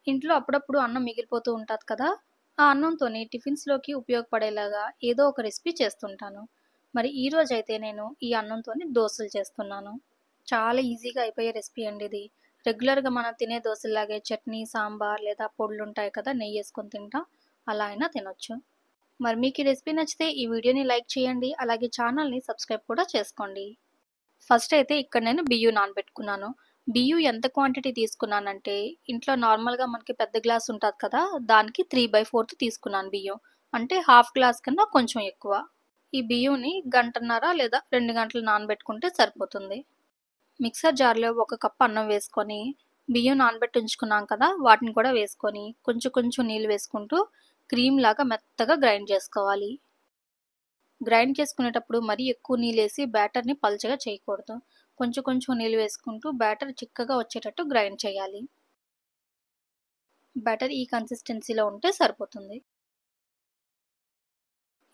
ఇంట్లో అప్పుడప్పుడు అన్నం మిగిలిపోతూ ఉంటది కదా! ఆ అన్నంతోని టిఫిన్స్‌లోకి ఉపయోగపడేలాగా ఏదో ఒక రెసిపీ చేస్తుంటాను. మరి ఈరోజైతే నేను ఈ అన్నంతోని దోసలు చేస్తున్నాను. చాలా ఈజీగా అయిపోయే రెసిపీ అండి ఇది. రెగ్యులర్‌గా మనం తినే దోసల్లాగే చట్నీ, సాంబార్ లేదా పొడులుంటాయి కదా! నెయ్యేసుకొని తింటాం. అలా అయినా తినొచ్చు. మరి మీకు ఈ రెసిపీ నచ్చితే ఈ వీడియోని లైక్ చేయండి. అలాగే ఛానల్‌ని సబ్స్క్రైబ్ కూడా చేసుకోండి. ఫస్ట్ అయితే ఇక్కడ నేను బియ్యం నానబెట్టుకున్నాను. బియ్యం ఎంత క్వాంటిటీ తీసుకున్నానంటే, ఇంట్లో నార్మల్‌గా మనకి పెద్ద గ్లాస్ ఉంటది కదా! దానికి 3/4 తీసుకున్నాను బియ్యం. అంటే హాఫ్ గ్లాస్ కన్నా కొంచెం ఎక్కువ. ఈ బియ్యంని గంటన్నర లేదా 2 గంటలు నానబెట్టుకుంటే సరిపోతుంది. మిక్సర్ జార్‌లో ఒక కప్ అన్నం వేసుకొని, బియ్యం నానబెట్టి ఉంచుకున్నాం కదా! వాటిని కూడా వేసుకొని, కొంచెం కొంచెం నీళ్లు వేసుకుంటూ క్రీమ్‌లాగా మెత్తగా గ్రైండ్ చేసుకోవాలి. గ్రైండ్ చేసుకునేటప్పుడు మరీ ఎక్కువ నీళ్ళేసి బ్యాటర్‌ని పల్చగా చేయకూడదు. కొంచెం కొంచెం నీళ్ళు వేసుకుంటూ బ్యాటర్ చిక్కగా వచ్చేటట్టు గ్రైండ్ చేయాలి. బ్యాటర్ ఈ కన్సిస్టెన్సీలో ఉంటే సరిపోతుంది.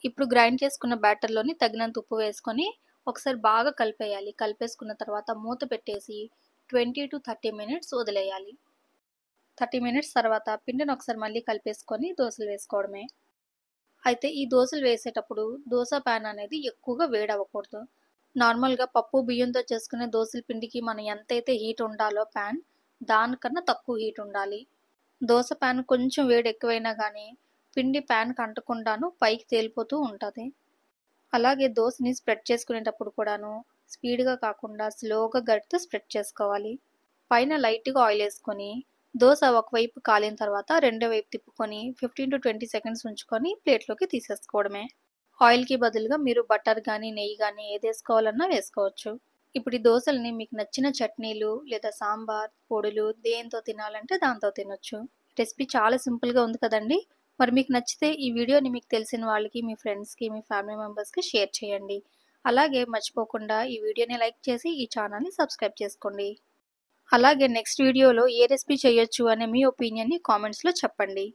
ఇప్పుడు గ్రైండ్ చేసుకున్న బ్యాటర్‌లోని తగినంత ఉప్పు వేసుకొని ఒకసారి బాగా కలిపేయాలి. కలిపేసుకున్న తర్వాత మూత పెట్టేసి 20-30 మినిట్స్ వదిలేయాలి. 30 మినిట్స్ తర్వాత పిండిని ఒకసారి మళ్ళీ కలిపేసుకొని దోసలు వేసుకోవడమే. అయితే ఈ దోసలు వేసేటప్పుడు దోస పాన్ అనేది ఎక్కువగా వేడవ్వకూడదు. నార్మల్‌గా పప్పు, బియ్యంతో చేసుకునే దోసల పిండికి మనం ఎంతైతే హీట్ ఉండాలో దానికన్నా తక్కువ హీట్ ఉండాలి. దోస పాన్ కొంచెం వేడి ఎక్కువైనా గానీ, పిండి పాన్‌కి అంటకుండాను పైకి తేలిపోతూ ఉంటది. అలాగే దోసని స్ప్రెడ్ చేసుకునేటప్పుడు కూడాను స్పీడ్‌గా కాకుండా స్లోగా గరిటెతో స్ప్రెడ్ చేసుకోవాలి. పైన లైట్‌గా ఆయిలేసుకొని, దోస ఒకవైపు కాలిన తర్వాత రెండో వైపు తిప్పుకొని 15-20 సెకండ్స్ ఉంచుకొని ప్లేట్‌లోకి తీసేసుకోవడమే. ఆయిల్‌కి బదులుగా మీరు బటర్ గానీ, నెయ్యి గానీ ఏదేసుకోవాలన్నా వేసుకోవచ్చు. ఇప్పుడు ఈ దోసల్ని మీకు నచ్చిన చట్నీలు లేదా సాంబార్, పొడులు దేనితో తినాలంటే దాంతో తినొచ్చు. రెసిపీ చాలా సింపుల్‌గా ఉంది కదండీ! మరి మీకు నచ్చితే ఈ వీడియోని మీకు తెలిసిన వాళ్ళకి, మీ ఫ్రెండ్స్‌కి, మీ ఫ్యామిలీ మెంబర్స్‌కి షేర్ చేయండి. అలాగే మర్చిపోకుండా ఈ వీడియోని లైక్ చేసి ఈ ఛానల్‌ని సబ్స్క్రైబ్ చేసుకోండి. అలాగే నెక్స్ట్ వీడియోలో ఏ రెసిపీ చేయొచ్చు అనే మీ ఒపీనియన్‌ని కామెంట్స్‌లో చెప్పండి.